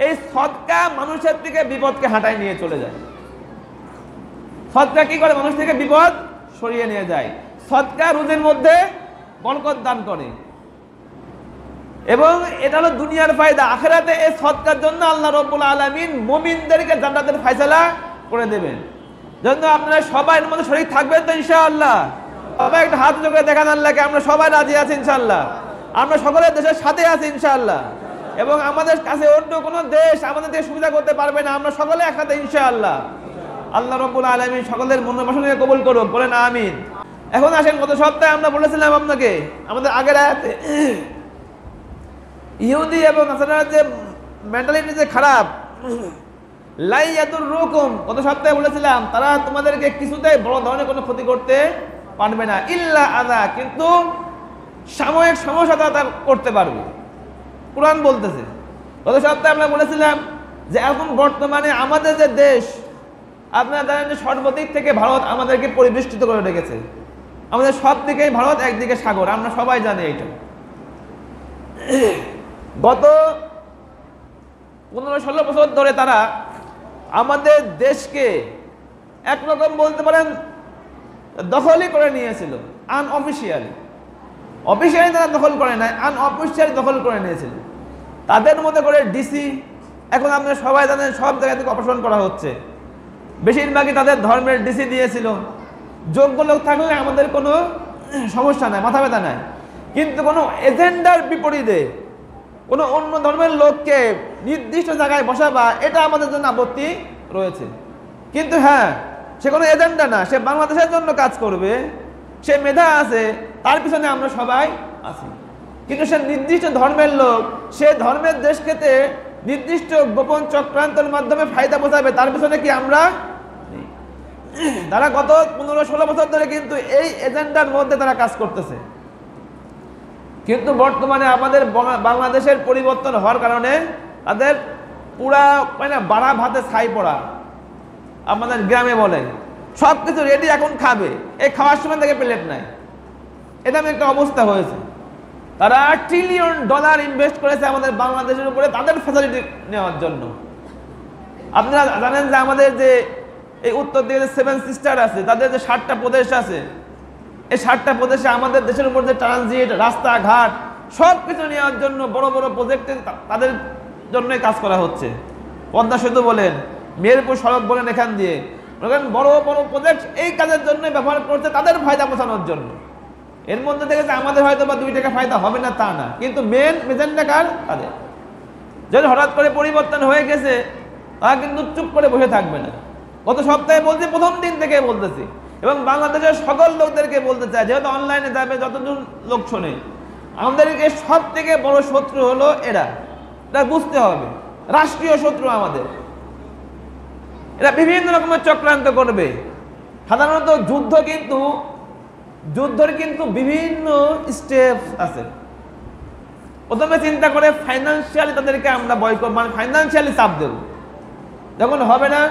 এই সদকা মানুষের থেকে বিপদকে হাঁটায় নিয়ে চলে যায়। সদকা কি করে? মানুষ থেকে বিপদ সরিয়ে নিয়ে যায়। সদকা রুজির মধ্যে বরকত দান করে, এবং এটা হলো দুনিয়ার ফায়দা। আখিরাতে এই সদকার জন্য আল্লাহ রাব্বুল আলামিন মুমিনদেরকে জান্নাতের ফয়সালা করে দেবেন। জন্য আপনারা সবাই এর মধ্যে শরীক থাকবেন তো ইনশাআল্লাহ? সবাই একটা হাত উঁচু করে দেখান আল্লাহকে, আমরা সবাই রাজি আছি ইনশাআল্লাহ। আমরা সকলের দেশের সাথে আছি ইনশাআল্লাহ, এবং আমাদের কাছে অন্য কোনো দেশ আমাদের থেকে সুবিধা করতে পারবে না। আমরা সকলে একসাথে ইনশাআল্লাহ। আল্লাহ রাব্বুল আলামিন সকলের মনের বাসনাকে কবুল করুক, বলেন আমিন। এখন আসেন, গত সপ্তাহে আমরা বলেছিলাম আপনাকে আমাদের আগের আয়াতে ইহুদি এবং নাসারার যে মেন্টালিটি যে খারাপ, লাই ইয়াদুররুকুম, গত সপ্তাহে বলেছিলাম তারা তোমাদেরকে কিছুতেই বড় ধরনের কোনো ক্ষতি করতে পারবে না, ইল্লা আযা, কিন্তু সাময়িক সমস্যা তারা করতে পারবে। কুরআন বলতেছে। গত সপ্তাহে আমরা বলেছিলাম যে এখন বর্তমানে আমাদের যে দেশ, আপনারা জানেন যে সর্বদিক থেকে ভারত আমাদেরকে পরিবেষ্টিত করে রেখেছে। আমাদের সব দিকেই ভারত, একদিকে সাগর, আমরা সবাই জানি এটা। গত 15-16 বছর ধরে তারা আমাদের দেশকে একরকম বলতে পারেন দখলই করে নিয়েছিল। আনঅফিসিয়ালি, অফিসিয়ালি তারা দখল করে নাই, আনঅফিসিয়ালি দখল করে নিয়েছিল। তাদের মধ্যে করে ডিসি, এখন আপনারা সবাই জানেন সব জায়গা থেকে অপারেশন করা হচ্ছে। বেশিরভাগই তাদের ধর্মের ডিসি দিয়েছিল। যোগ্য লোক থাকলে আমাদের কোনো সমস্যা নাই, মাথা ব্যথা নাই, কিন্তু কোনো এজেন্ডার বিপরীতে কোনো অন্য ধর্মের লোককে নির্দিষ্ট জায়গায় বসাবা, এটা আমাদের জন্য আপত্তি রয়েছে। কিন্তু হ্যাঁ, সে কোনো এজেন্ডা না, সে বাংলাদেশের জন্য কাজ করবে, সে মেধা আছে, তার পিছনে আমরা সবাই আছি। কিন্তু সে নির্দিষ্ট ধর্মের লোক, সে ধর্মের দেশকে নির্দিষ্ট গোপন চক্রান্তের মাধ্যমে ফায়দা বোঝাবে, তার পিছনে কি আমরা? তারা গত 15-16 বছর ধরে কিন্তু এই এজেন্ডার মধ্যে তারা কাজ করতেছে। কিন্তু বর্তমানে আমাদের বাংলাদেশের পরিবর্তন হওয়ার কারণে তাদের পুরা মানে বাড়া ভাতে ছাই পড়া, আমাদের গ্রামে বলে, সব কিছু রেডি, এখন খাবে, এই খাওয়ার সময় থেকে প্লেট নাই, এটা একটা অবস্থা হয়েছে। তারা $1 ট্রিলিয়ন ইনভেস্ট করেছে আমাদের বাংলাদেশের উপরে তাদের ফ্যাসিলিটি নেওয়ার জন্য। আপনারা জানেন যে আমাদের যে এই উত্তর দিকে যে 7 সিস্টার আছে, তাদের যে 7টা প্রদেশ আছে, এই 7টা প্রদেশে আমাদের দেশের উপর যে ট্রানজিট, রাস্তাঘাট সব কিছু নেওয়ার জন্য বড় বড় প্রজেক্টে তাদের জন্যই কাজ করা হচ্ছে। পদ্মা সেতু বলেন, মেহেরপুর সড়ক বলেন, এখান দিয়ে বড় বড় প্রজেক্ট এই কাজের জন্যই ব্যবহার করছে, তাদের ফায়দা পৌঁছানোর জন্য। এর মধ্যে থেকে যে আমাদের হয়তো বা 2 টাকা ফায়দা হবে না তা না, কিন্তু মেন এজেন্ডা কার? তাদের। যদি হঠাৎ করে পরিবর্তন হয়ে গেছে, তারা কিন্তু চুপ করে বসে থাকবে না। গত সপ্তাহে বলছি, প্রথম দিন থেকে বলতেছি, এবং বাংলাদেশের সকল লোকদেরকে বলতে চাই, যেহেতু অনলাইনে যাবে যতজন লোক শোনে, আমাদেরকে সব থেকে বড় শত্রু হলো এরা। এটা বুঝতে হবে, রাষ্ট্রীয় শত্রু আমাদের। এরা বিভিন্ন রকমের চক্রান্ত করবে। সাধারণত যুদ্ধের কিন্তু বিভিন্ন স্টেপ আছে। প্রথমে চিন্তা করে ফাইন্যান্সিয়ালি তাদেরকে আমরা বয়কট, মানে ফাইন্যান্সিয়ালি চাপ দেব। যখন হবে না,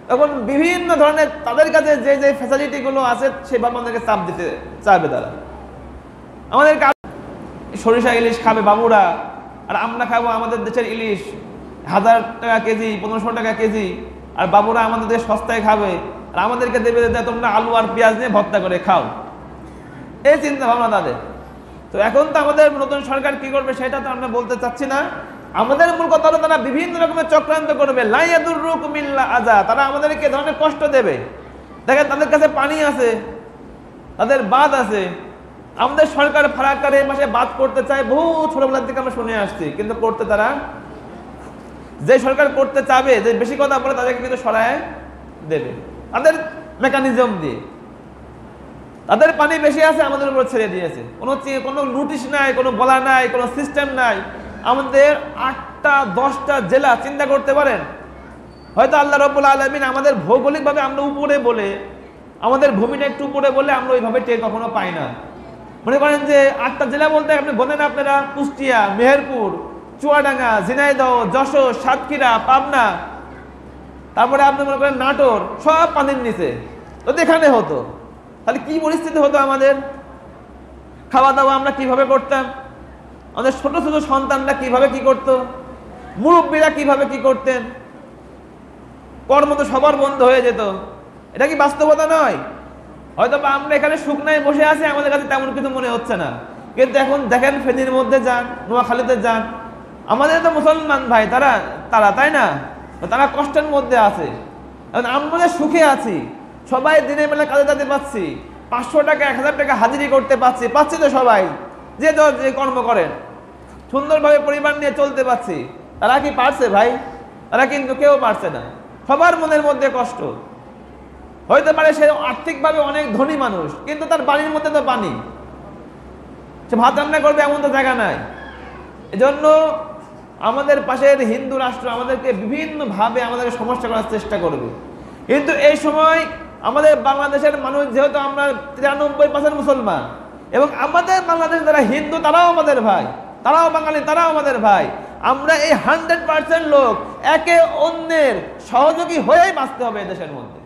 তখন বিভিন্ন ধরনের তাদের কাছে যে যে ফ্যাসিলিটিগুলো আছে সেভাবে আমাদেরকে চাপ দিতে চাইবে তারা। আমাদের সরিষা ইলিশ খাবে বাবুরা, আর আমরা খাবো আমাদের দেশের ইলিশ 1000 টাকা কেজি, 1500 টাকা কেজি, আর বাবুরা আমাদের দেশে সস্তায় খাবে, আর আমাদেরকে দেবে তোমরা আলু আর পেঁয়াজ নিয়ে ভর্তা করে খাও। এই চিন্তা ভাবনা তাদের। তো এখন তো আমাদের নতুন সরকার কি করবে সেটা তো আমরা বলতে চাচ্ছি না। আমাদের মূল কথা হলো তারা বিভিন্ন রকমের চক্রান্ত করবে, লা ইয়াদুররুকুম ইল্লা আযা, তারা আমাদেরকে ধরনের কষ্ট দেবে। দেখেন, তাদের কাছে পানি আছে, তাদের বাঁধ আছে। আমাদের সরকার ফারাক্কার এই মাসে বাঁধ করতে চায়, বহু ছোটবেলার থেকে আমরা শুনে আসছি, কিন্তু করতে তারা, যে সরকার করতে চাবে, যে বেশি কথা বলে, তাদেরকে কিন্তু সরায় দেবে তাদের মেকানিজম দিয়ে। তাদের পানি বেশি আছে, আমাদের উপর ছেড়ে দিয়েছে। কোনো নোটিশ নাই, কোনো বলা নাই, কোনো সিস্টেম নাই। আমাদের 8টা 10টা জেলা, চিন্তা করতে পারেন। হয়তো আল্লাহ রাব্বুল আলামিন আমাদের ভৌগোলিকভাবে আমরা উপরে বলে, আমাদের ভূমিটা একটু উপরে বলে আমরা ওইভাবে টের কখনো পাই না। মনে করেন যে 8টা জেলা বলতে আপনি বলেন আপনারা কুষ্টিয়া, মেহেরপুর, চুয়াডাঙ্গা, ঝিনাইদহ, যশোর, সাতক্ষীরা, পাবনা, তারপরে আপনি মনে করেন নাটোর, সব পানির নিচে। যদি এখানে হতো তাহলে কি পরিস্থিতি হতো আমাদের? খাওয়া দাওয়া আমরা কিভাবে করতাম? আমাদের ছোট ছোট সন্তানরা কিভাবে কি করতো? মুরব্বীরা কিভাবে কি করতেন, কর্ম তো সবার বন্ধ হয়ে যেত। এটা কি বাস্তবতা নয়? হয়তো আমরা এখানে শুকনায় বসে আছি, আমাদের কাছে তেমন কিছু মনে হচ্ছে না, কিন্তু এখন দেখেন ফেনীর মধ্যে যান, নোয়াখালীতে যান, আমাদের তো মুসলমান ভাই তারা তারা তাই না, তারা কষ্টের মধ্যে আছে। এখন আমরা সুখে আছি, সবাই দিনের বেলা কাজে যেতে পাচ্ছি, 500 টাকা 1000 টাকা হাজিরি করতে পাচ্ছি তো সবাই, যে কর্ম করেন সুন্দরভাবে পরিবার নিয়ে চলতে পারছি। তারা কি পারছে ভাই? তারা কিন্তু কেউ পারছে না, সবার মনের মধ্যে কষ্ট। হইতে পারে সে আর্থিকভাবে অনেক ধনী মানুষ, কিন্তু তার বাড়ির মধ্যে তো পানি, সে ভাত রান্না করবে এমন তো জায়গা নাই। এজন্য আমাদের পাশের হিন্দু রাষ্ট্র আমাদেরকে বিভিন্নভাবে আমাদেরকে সমস্যা করার চেষ্টা করবে, কিন্তু এই সময় আমাদের বাংলাদেশের মানুষ যেহেতু আমরা 93% মুসলমান, এবং আমাদের বাংলাদেশ যারা হিন্দু তারাও আমাদের ভাই, তারাও বাঙালি, তারাও আমাদের ভাই। আমরা এই 100% লোক একে অন্যের সহযোগী হয়েই বাঁচতে হবে এদেশের মধ্যে।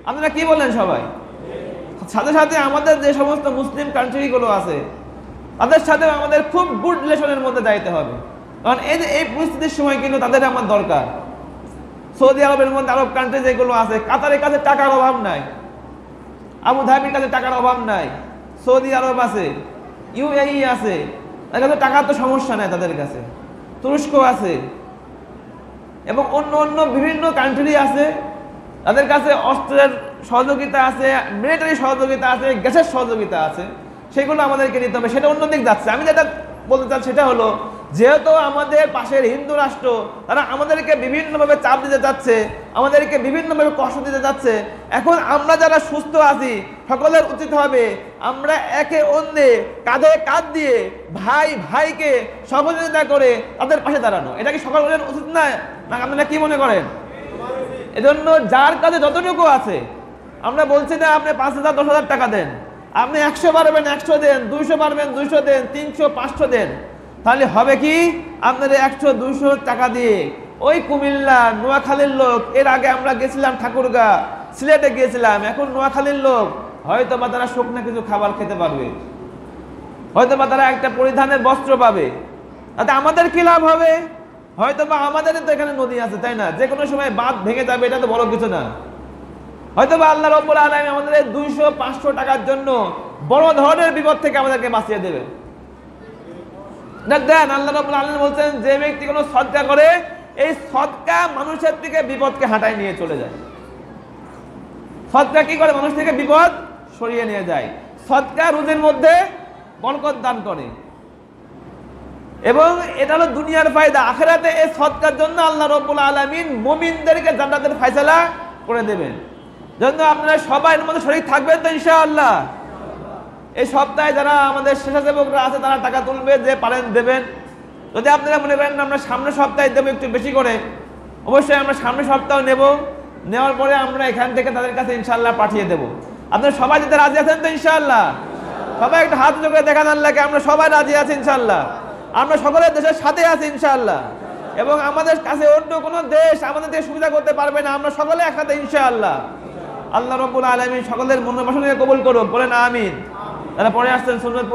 আপনারা কি বলেন সবাই? সাথে সাথে আমাদের যে সমস্ত মুসলিম কান্ট্রিগুলো আছে তাদের সাথে আমাদের খুব গুড রিলেশনের মধ্যে যাইতে হবে, কারণ এই পরিস্থিতির সময় কিন্তু তাদের আমার দরকার। সৌদি আরবের মধ্যে আরব কান্ট্রি যেগুলো আছে, কাতারের কাছে টাকার অভাব নাই, আবু ধাবির কাছে টাকার অভাব নাই, সৌদি আরব আছে, ইউএই আছে, তাদের কাছে টাকার তো সমস্যা নাই তাদের কাছে, তুরস্ক আছে, এবং অন্য অন্য বিভিন্ন কান্ট্রি আছে, তাদের কাছে অস্ত্রের সহযোগিতা আছে, মিলিটারি সহযোগিতা আছে, গ্যাসের সহযোগিতা আছে, সেগুলো আমাদেরকে নিতে হবে। সেটা অন্যদিক যাচ্ছে। আমি যেটা বলতে চাচ্ছি সেটা হলো, যেহেতু আমাদের পাশের হিন্দু রাষ্ট্র তারা আমাদেরকে বিভিন্নভাবে চাপ দিতে যাচ্ছে, আমাদেরকে বিভিন্নভাবে কষ্ট দিতে যাচ্ছে, এখন আমরা যারা সুস্থ আছি সকলের উচিত হবে আমরা একে অন্যে কাঁধে কাঁধ দিয়ে ভাই ভাইকে সহযোগিতা করে তাদের পাশে দাঁড়ানো। এটা কি সকলের উচিত না? আপনারা কি মনে করেন? এজন্য যার কাছে যতটুকু আছে, আমরা বলছি না আপনি 5000 10,000 টাকা দেন, আপনি 100 পারবেন 100 দেন, 200 পারবেন 200 দেন, 300 500 দেন, তাহলে হবে কি আপনার 100 200 টাকা দিয়ে ওই কুমিল্লা নোয়াখালীর লোক, এর আগে আমরা গেছিলাম ঠাকুরগাঁ, সিলেটে গিয়েছিলাম, এখন নোয়াখালীর লোক হয়তো বা তারা শুকনো কিছু খাবার খেতে পারবে, হয়তো বা তারা একটা পরিধানের বস্ত্র পাবে। তাতে আমাদের কি লাভ হবে? হয়তো বা আমাদের তো এখানে নদী আছে, তাই না, যে কোনো সময় বাঁধ ভেঙে যাবে, এটা তো বড় কিছু না। হয়তো বা আল্লাহ রাব্বুল আলামিন আমাদের 200-500 টাকার জন্য বড় ধরনের বিপদ থেকে আমাদেরকে বাঁচিয়ে দেবে। দেখেন আল্লাহ রাব্বুল আলামিন বলছেন, যে ব্যক্তি কোনো সদকা করে, এই সদকা মানুষের থেকে বিপদকে হাঁটায় নিয়ে চলে যায়। সদকা কি করে? মানুষ থেকে বিপদ সরিয়ে নিয়ে যায়। সদকা রুজির মধ্যে বরকত দান করে, এবং এটা হলো দুনিয়ার ফায়দা। আখিরাতে এই সদকার জন্য আল্লাহ রাব্বুল আলামিন মুমিনদেরকে জান্নাতের ফয়সালা করে দেবেন। জন্য আপনারা সবাই এর মধ্যে শরীক থাকবেন তো ইনশাআল্লাহ। এই সপ্তাহে যারা আমাদের স্বেচ্ছাসেবকরা আছে তারা টাকা তুলবে, যে পারেন দেবেন। যদি আপনারা মনে করেন আমরা সামনের সপ্তাহে দেবো একটু বেশি করে, অবশ্যই আমরা সামনের সপ্তাহ নেব, নেওয়ার পরে আমরা এখান থেকে তাদের কাছে ইনশাআল্লাহ পাঠিয়ে দেব। আপনারা সবাই দিতে রাজি আছেন তো ইনশাআল্লাহ? সবাই একটা হাত উঁচু করে দেখান আল্লাহকে, আমরা সবাই রাজি আছি ইনশাআল্লাহ। আমরা সকলের দেশের সাথে আছি ইনশাআল্লাহ, এবং আমাদের কাছে অন্য কোনো দেশ আমাদের থেকে সুবিধা করতে পারবে না, আমরা সকলে একসাথে ইনশাআল্লাহ। আল্লাহ রাব্বুল আলামিন সকলের মনোবাসনাকে কবুল করুন, বলেন আমিন। তারা পরে আসছেন সুন্নাত